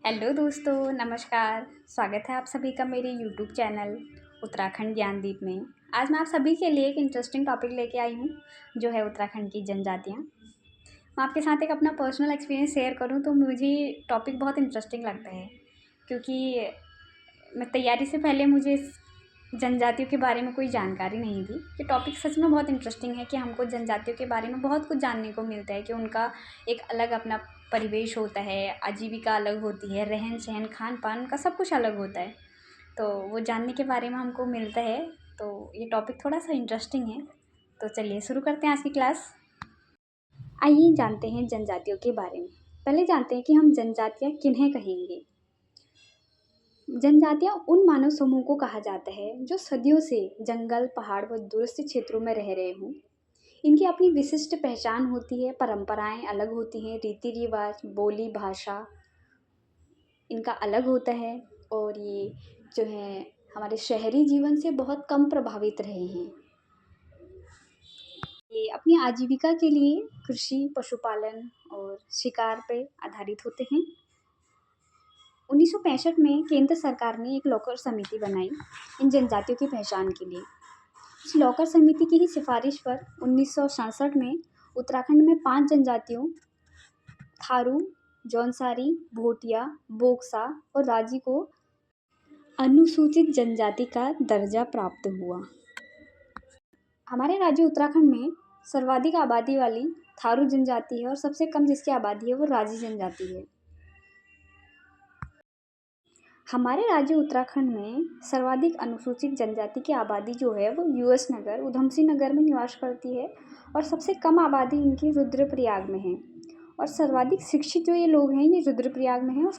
Hello दोस्तों, नमस्कार। स्वागत है आप सभी का मेरे यूट्यूब चैनल उत्तराखंड ज्ञानदीप में। आज मैं आप सभी के लिए एक इंटरेस्टिंग टॉपिक लेके आई हूँ, जो है उत्तराखंड की जनजातियाँ। मैं आपके साथ एक अपना पर्सनल एक्सपीरियंस शेयर करूँ तो मुझे टॉपिक बहुत इंटरेस्टिंग लगता है, क्योंकि मैं तैयारी से पहले मुझे इस जनजातियों के बारे में कोई जानकारी नहीं थी। ये टॉपिक सच में बहुत इंटरेस्टिंग है कि हमको जनजातियों के बारे में बहुत कुछ जानने को मिलता है कि उनका एक अलग अपना परिवेश होता है, आजीविका अलग होती है, रहन-सहन, खान-पान उनका सब कुछ अलग होता है। तो वो जानने के बारे में हमको मिलता है, तो ये टॉपिक थोड़ा-सा इंटरेस्टिंग है। तो चलिए शुरू करते हैं आज की क्लास। आइए जानते हैं जनजातियों के बारे में। पहले जानते हैं कि हम जनजातियाँ किन्हें कहेंगे। जनजातियाँ उन मानव समूह को कहा जाता है जो सदियों से जंगल, पहाड़ व दूरस्थ क्षेत्रों में रह रहे हों। इनकी अपनी विशिष्ट पहचान होती है, परंपराएं अलग होती हैं, रीति रिवाज, बोली, भाषा इनका अलग होता है और ये जो है हमारे शहरी जीवन से बहुत कम प्रभावित रहे हैं। ये अपनी आजीविका के लिए कृषि, पशुपालन और शिकार पे आधारित होते हैं। 1965 में केंद्र सरकार ने एक लॉकर समिति बनाई इन जनजातियों की पहचान के लिए। इस लॉकर समिति की ही सिफारिश पर 1967 में उत्तराखंड में 5 जनजातियों थारू, जौनसारी, भोटिया, बोक्सा और राजी को अनुसूचित जनजाति का दर्जा प्राप्त हुआ। हमारे राज्य उत्तराखंड में सर्वाधिक आबादी वाली थारू जनजाति है और सबसे कम जिसकी आबादी है वो राजी जनजाति है। हमारे राज्य उत्तराखंड में सर्वाधिक अनुसूचित जनजाति की आबादी जो है वो यूएस नगर, उधमसिंह नगर में निवास करती है और सबसे कम आबादी इनकी रुद्रप्रयाग में है। और सर्वाधिक शिक्षित जो ये लोग हैं ये रुद्रप्रयाग में हैं और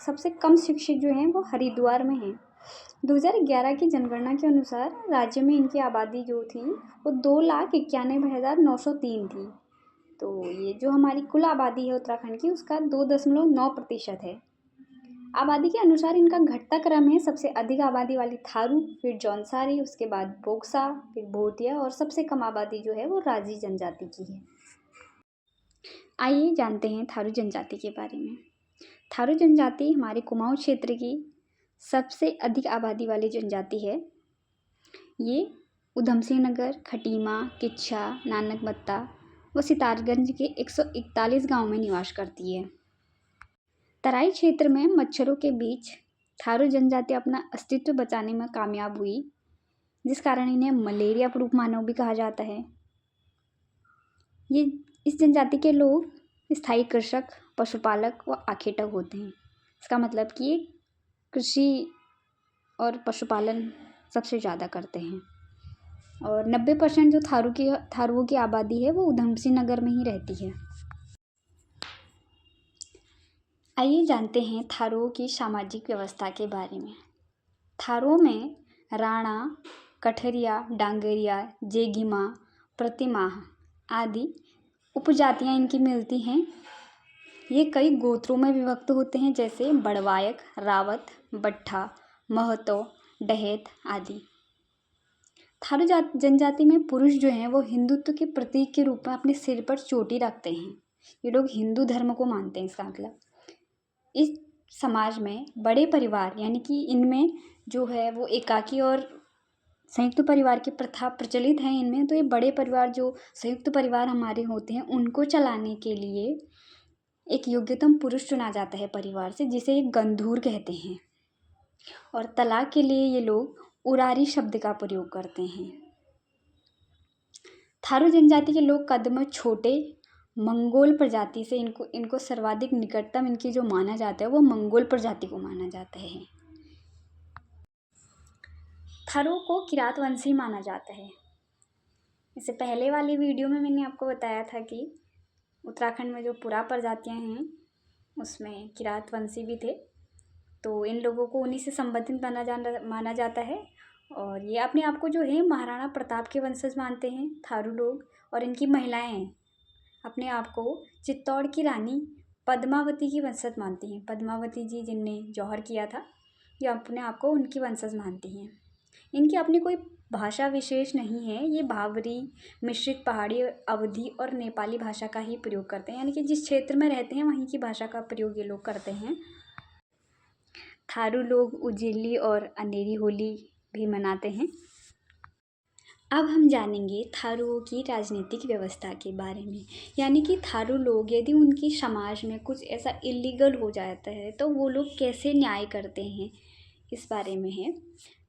सबसे कम शिक्षित जो हैं वो हरिद्वार में हैं। 2011 की जनगणना के अनुसार राज्य में इनकी आबादी जो थी वो 2,91,903 थी। तो ये जो हमारी कुल आबादी है उत्तराखंड की उसका 2.9% है। आबादी के अनुसार इनका घटता क्रम है, सबसे अधिक आबादी वाली थारू, फिर जौनसारी, उसके बाद बोक्सा, फिर भोटिया और सबसे कम आबादी जो है वो राजी जनजाति की है। आइए जानते हैं थारू जनजाति के बारे में। थारू जनजाति हमारे कुमाऊं क्षेत्र की सबसे अधिक आबादी वाली जनजाति है। ये उधमसिंह नगर, खटीमा, किच्छा, नानकमत्ता व सितारगंज के 141 गांव में निवास करती है। तराई क्षेत्र में मच्छरों के बीच थारू जनजाति अपना अस्तित्व बचाने में कामयाब हुई, जिस कारण इन्हें मलेरिया प्रूफ मानव भी कहा जाता है। ये इस जनजाति के लोग स्थायी कृषक, पशुपालक व आखेटक होते हैं। इसका मतलब कि ये कृषि और पशुपालन सबसे ज़्यादा करते हैं। और 90% जो थारुओं की आबादी है वो उधमसिंह नगर में ही रहती है। आइए जानते हैं थारुओं की सामाजिक व्यवस्था के बारे में। थारुओं में राणा, कठरिया, डांगरिया, जेगिमा, प्रतिमाह आदि उपजातियाँ इनकी मिलती हैं। ये कई गोत्रों में विभक्त होते हैं, जैसे बड़वायक, रावत, बट्ठा, महतो, डहेत आदि। थारू जनजाति में पुरुष जो हैं वो हिंदुत्व के प्रतीक के रूप में अपने सिर पर चोटी रखते हैं। ये लोग हिंदू धर्म को मानते हैं। इसका मतलब इस समाज में बड़े परिवार यानी कि इनमें जो है वो एकाकी और संयुक्त परिवार की प्रथा प्रचलित है इनमें। तो ये बड़े परिवार जो संयुक्त परिवार हमारे होते हैं उनको चलाने के लिए एक योग्यतम पुरुष चुना जाता है परिवार से, जिसे एक गंधूर कहते हैं। और तलाक के लिए ये लोग उरारी शब्द का प्रयोग करते हैं। थारू जनजाति के लोग कद में छोटे, मंगोल प्रजाति से इनको सर्वाधिक निकटतम इनकी जो माना जाता है वो मंगोल प्रजाति को माना जाता है। थारू को किरातवंशी माना जाता है। इससे पहले वाली वीडियो में मैंने आपको बताया था कि उत्तराखंड में जो पुरा प्रजातियां हैं उसमें किरातवंशी भी थे। तो इन लोगों को उन्हीं से संबंधित माना जाता है। और ये अपने आप को जो है महाराणा प्रताप के वंशज मानते हैं थारू लोग। और इनकी महिलाएं अपने आप को चित्तौड़ की रानी पद्मावती की वंशज मानती हैं। पद्मावती जी जिनने जौहर किया था, ये अपने आप को उनकी वंशज मानती हैं। इनकी अपनी कोई भाषा विशेष नहीं है। ये भावरी, मिश्रित पहाड़ी, अवधी और नेपाली भाषा का ही प्रयोग करते हैं, यानी कि जिस क्षेत्र में रहते हैं वहीं की भाषा का प्रयोग ये लोग करते हैं। थारू लोग उजिली और अंधेरी होली भी मनाते हैं। अब हम जानेंगे थारूओं की राजनीतिक व्यवस्था के बारे में। यानी कि थारू लोग यदि उनकी समाज में कुछ ऐसा इलीगल हो जाता है तो वो लोग कैसे न्याय करते हैं, इस बारे में है।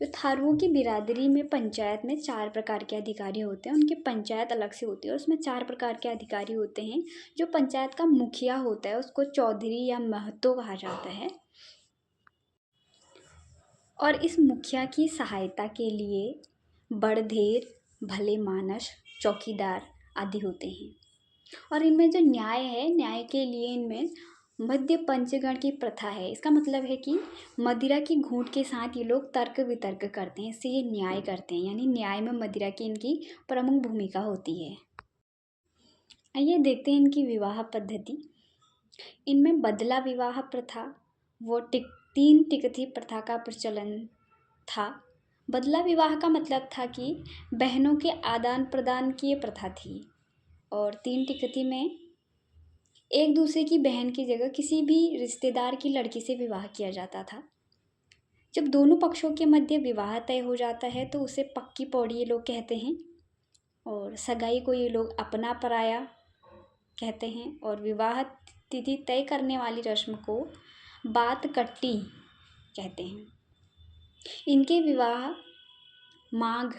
जो थारूओं की बिरादरी में पंचायत में 4 प्रकार के अधिकारी होते हैं। उनकी पंचायत अलग से होती है, उसमें 4 प्रकार के अधिकारी होते हैं। जो पंचायत का मुखिया होता है उसको चौधरी या महतो कहा जाता है, और इस मुखिया की सहायता के लिए बड़धेर, भले मानस, चौकीदार आदि होते हैं। और इनमें जो न्याय है, न्याय के लिए इनमें मध्य पंचगण की प्रथा है। इसका मतलब है कि मदिरा की घूंट के साथ ये लोग तर्क वितर्क करते हैं, इससे ये न्याय करते हैं। यानी न्याय में मदिरा की इनकी प्रमुख भूमिका होती है। आइए देखते हैं इनकी विवाह पद्धति। इनमें बदला विवाह प्रथा वो 3 टिकथी प्रथा का प्रचलन था। बदला विवाह का मतलब था कि बहनों के आदान प्रदान की ये प्रथा थी, और 3 टिकथी में एक दूसरे की बहन की जगह किसी भी रिश्तेदार की लड़की से विवाह किया जाता था। जब दोनों पक्षों के मध्य विवाह तय हो जाता है तो उसे पक्की पौड़ी ये लोग कहते हैं, और सगाई को ये लोग अपना पराया कहते हैं, और विवाह तिथि तय करने वाली रस्म को बात कट्टी कहते हैं। इनके विवाह माघ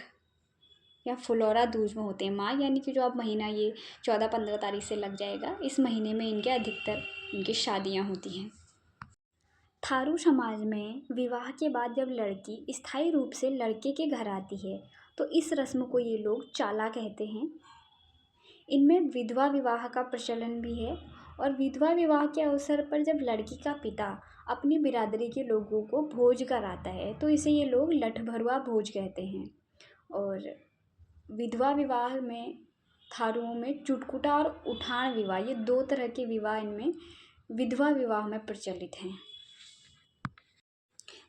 या फुलौरा दूज में होते हैं। माघ यानी कि जो अब महीना ये 14-15 तारीख से लग जाएगा, इस महीने में इनके अधिकतर इनकी शादियां होती हैं। थारू समाज में विवाह के बाद जब लड़की स्थायी रूप से लड़के के घर आती है तो इस रस्म को ये लोग चाला कहते हैं। इनमें विधवा विवाह का प्रचलन भी है, और विधवा विवाह के अवसर पर जब लड़की का पिता अपनी बिरादरी के लोगों को भोज कराता है तो इसे ये लोग लठ भरुआ भोज कहते हैं। और विधवा विवाह में थारुओं में चुटकुटा और उठान विवाह, ये 2 तरह के विवाह इनमें विधवा विवाह में प्रचलित हैं।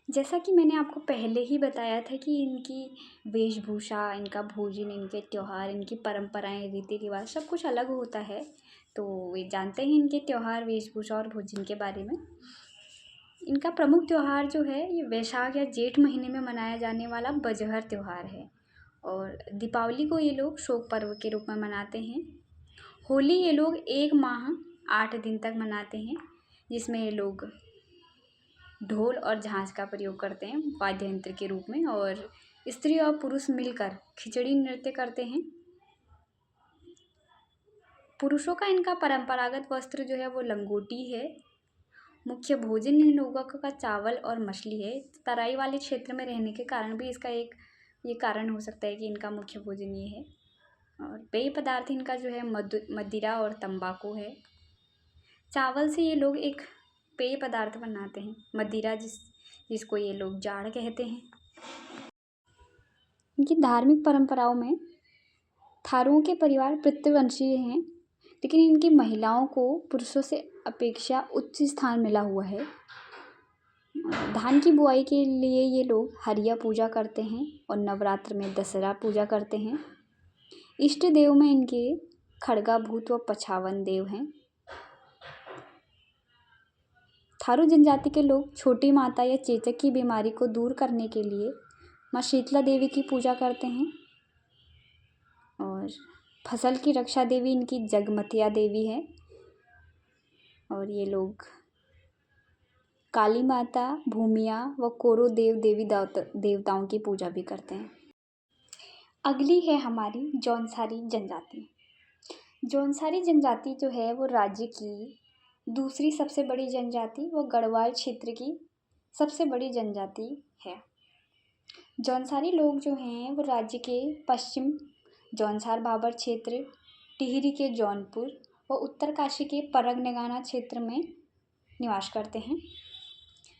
जैसा कि मैंने आपको पहले ही बताया था कि इनकी वेशभूषा, इनका भोजन, इनके त्योहार, इनकी परंपराएं, रीति रिवाज सब कुछ अलग होता है। तो ये जानते हैं इनके त्योहार, वेशभूषा और भोजन के बारे में। इनका प्रमुख त्यौहार जो है ये वैशाख या जेठ महीने में मनाया जाने वाला बजहर त्यौहार है, और दीपावली को ये लोग शोक पर्व के रूप में मनाते हैं। होली ये लोग 1 माह 8 दिन तक मनाते हैं, जिसमें ये लोग ढोल और झांझ का प्रयोग करते हैं वाद्य यंत्र के रूप में, और स्त्री और पुरुष मिलकर खिचड़ी नृत्य करते हैं। पुरुषों का इनका परंपरागत वस्त्र जो है वो लंगोटी है। मुख्य भोजन इन लोगों का चावल और मछली है। तराई वाले क्षेत्र में रहने के कारण भी इसका एक ये कारण हो सकता है कि इनका मुख्य भोजन ये है। और पेय पदार्थ इनका जो है मदिरा और तंबाकू है। चावल से ये लोग एक पेय पदार्थ बनाते हैं, मदिरा, जिसको ये लोग जाड़ कहते हैं। इनकी धार्मिक परंपराओं में थारुओं के परिवार पितृवंशीय हैं, लेकिन इनकी महिलाओं को पुरुषों से अपेक्षा उच्च स्थान मिला हुआ है। धान की बुआई के लिए ये लोग हरिया पूजा करते हैं, और नवरात्र में दशहरा पूजा करते हैं। इष्ट देव में इनके खड़गाभूत व पछावन देव हैं। थारू जनजाति के लोग छोटी माता या चेचक की बीमारी को दूर करने के लिए माँ शीतला देवी की पूजा करते हैं, और फसल की रक्षा देवी इनकी जगमतिया देवी है। और ये लोग काली माता, भूमिया व कोरो देवी देवताओं की पूजा भी करते हैं। अगली है हमारी जौनसारी जनजाति। जौनसारी जनजाति जो है वो राज्य की दूसरी सबसे बड़ी जनजाति व गढ़वाल क्षेत्र की सबसे बड़ी जनजाति है। जौनसारी लोग जो हैं वो राज्य के पश्चिम जौनसार बाबर क्षेत्र, टिहरी के जौनपुर व उत्तरकाशी के परग नगाना क्षेत्र में निवास करते हैं।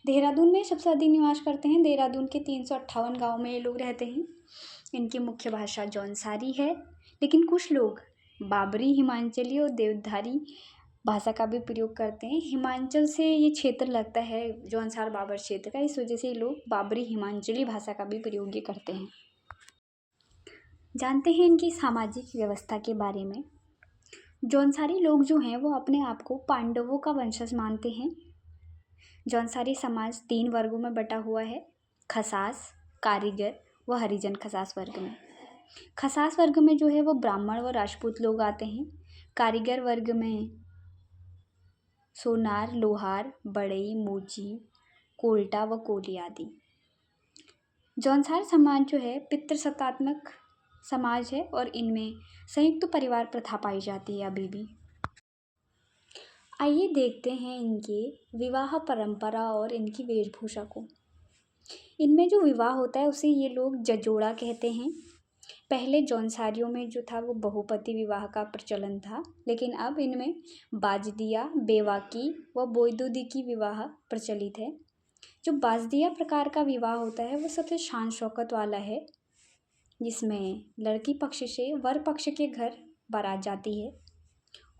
देहरादून में सबसे अधिक निवास करते हैं। देहरादून के 358 गाँव में ये लोग रहते हैं। इनकी मुख्य भाषा जौनसारी है, लेकिन कुछ लोग बाबरी, हिमांचली और देवधारी भाषा का भी प्रयोग करते हैं। हिमाचल से ये क्षेत्र लगता है जौनसार बाबर क्षेत्र का, इस वजह से ये लोग बाबरी हिमांचली भाषा का भी प्रयोग ये करते हैं। जानते हैं इनकी सामाजिक व्यवस्था के बारे में। जौनसारी लोग जो हैं वो अपने आप को पांडवों का वंशज मानते हैं। जौनसारी समाज 3 वर्गों में बटा हुआ है, खसास, कारीगर व हरिजन खसास वर्ग में। खसास वर्ग में जो है वो ब्राह्मण व राजपूत लोग आते हैं। कारीगर वर्ग में सोनार, लोहार, बढ़ई, मोची, कोल्टा व कोली आदि। जौनसार समाज जो है पितृसत्तात्मक समाज है और इनमें संयुक्त परिवार प्रथा पाई जाती है अभी भी। आइए देखते हैं इनके विवाह परंपरा और इनकी वेशभूषा को। इनमें जो विवाह होता है उसे ये लोग जजोड़ा कहते हैं। पहले जौनसारियों में जो था वो बहुपति विवाह का प्रचलन था, लेकिन अब इनमें बाजदिया, बेवाकी व बोयदुदिकी विवाह प्रचलित है। जो बाजदिया प्रकार का विवाह होता है वो सबसे शान शौकत वाला है, जिसमें लड़की पक्ष से वर पक्ष के घर बारात जाती है।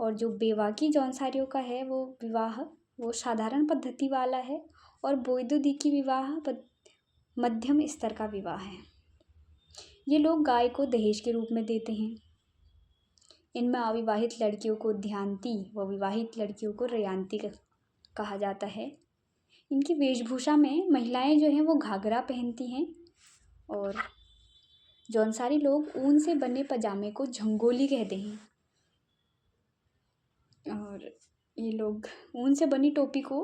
और जो बेवाकी जौनसारियों का है वो विवाह वो साधारण पद्धति वाला है और बोयदुदिकी विवाह मध्यम स्तर का विवाह है। ये लोग गाय को दहेज के रूप में देते हैं। इनमें अविवाहित लड़कियों को ध्यानती व विवाहित लड़कियों को रयांती कहा जाता है। इनकी वेशभूषा में महिलाएं जो हैं वो घाघरा पहनती हैं और जौनसारी लोग ऊन से बने पजामे को झंगोली कहते हैं और ये लोग ऊन से बनी टोपी को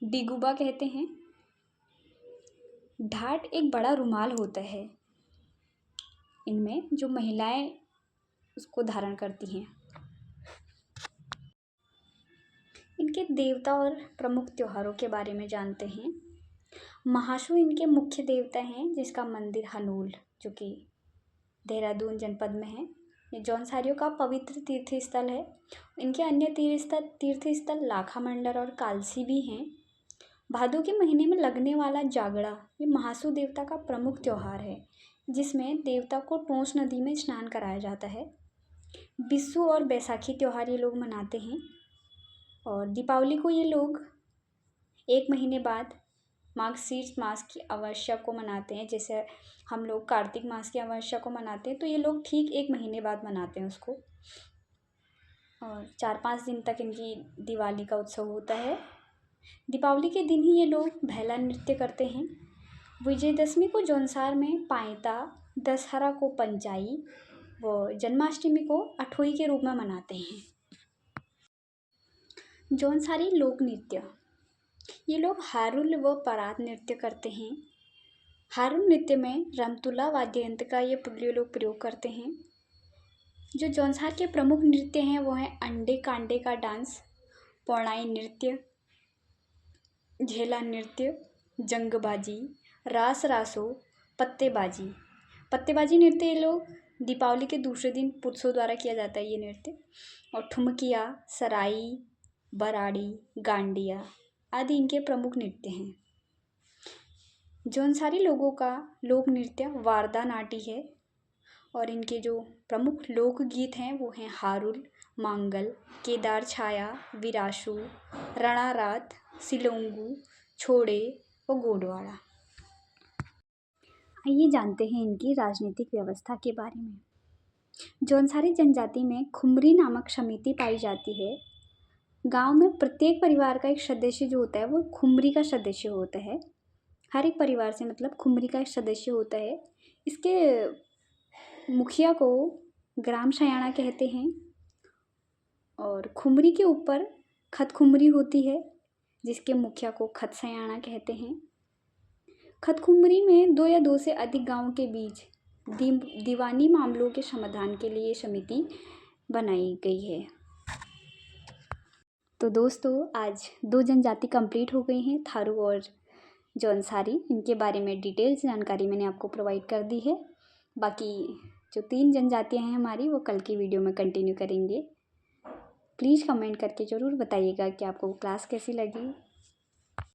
डिगुबा कहते हैं। ढाट एक बड़ा रुमाल होता है इनमें, जो महिलाएं उसको धारण करती हैं। इनके देवता और प्रमुख त्योहारों के बारे में जानते हैं। महासु इनके मुख्य देवता हैं, जिसका मंदिर हनूल जो कि देहरादून जनपद में है, ये जौनसारियों का पवित्र तीर्थ स्थल है। इनके अन्य तीर्थ स्थल लाखा मंडर और कालसी भी हैं। भादों के महीने में लगने वाला जागड़ा ये महासु देवता का प्रमुख त्योहार है, जिसमें देवता को टोंस नदी में स्नान कराया जाता है। बिस्सू और बैसाखी त्यौहार ये लोग मनाते हैं और दीपावली को ये लोग 1 महीने बाद मार्गशीर्ष मास की अमावस्या को मनाते हैं। जैसे हम लोग कार्तिक मास की अमावस्या को मनाते हैं तो ये लोग ठीक 1 महीने बाद मनाते हैं उसको। और 4-5 दिन तक इनकी दिवाली का उत्सव होता है। दीपावली के दिन ही ये लोग भैला नृत्य करते हैं। विजयदशमी को जौनसार में पायता, दशहरा को पंचाई व जन्माष्टमी को अठोई के रूप में मनाते हैं। जौनसारी लोक नृत्य, ये लोग हारुल व परात नृत्य करते हैं। हारुल नृत्य में रमतुला वाद्य यंत्र का ये लोग प्रयोग करते हैं। जो जौनसार के प्रमुख नृत्य हैं वो हैं अंडे कांडे का डांस, पौड़ाई नृत्य, झेला नृत्य, जंगबाजी, रास रासो, पत्तेबाजी। पत्तेबाजी नृत्य ये लोग दीपावली के दूसरे दिन पुरुषों द्वारा किया जाता है ये नृत्य। और ठुमकिया, सराई, बराड़ी, गांडिया आदि इनके प्रमुख नृत्य हैं। जौनसारी लोगों का लोक नृत्य वारदा नाटी है और इनके जो प्रमुख लोकगीत हैं वो हैं हारुल, मांगल, केदार छाया, विराशु, रणारात, सिलोंगू, छोड़े व गोडवाड़ा। आइए जानते हैं इनकी राजनीतिक व्यवस्था के बारे में। जौनसारी जनजाति में खुमरी नामक समिति पाई जाती है। गांव में प्रत्येक परिवार का एक सदस्य जो होता है वो खुमरी का सदस्य होता है। हर एक परिवार से मतलब खुमरी का एक सदस्य होता है। इसके मुखिया को ग्राम सयाना कहते हैं और खुमरी के ऊपर खत खुमरी होती है, जिसके मुखिया को खत सयाना कहते हैं। खत खुमरी में 2 या 2 से अधिक गांवों के बीच दीवानी मामलों के समाधान के लिए समिति बनाई गई है। तो दोस्तों आज 2 जनजाति कंप्लीट हो गई हैं, थारू और जौनसारी। इनके बारे में डिटेल्स जानकारी मैंने आपको प्रोवाइड कर दी है। बाकी जो 3 जनजातियां हैं हमारी वो कल की वीडियो में कंटिन्यू करेंगे। प्लीज़ कमेंट करके ज़रूर बताइएगा कि आपको क्लास कैसी लगी।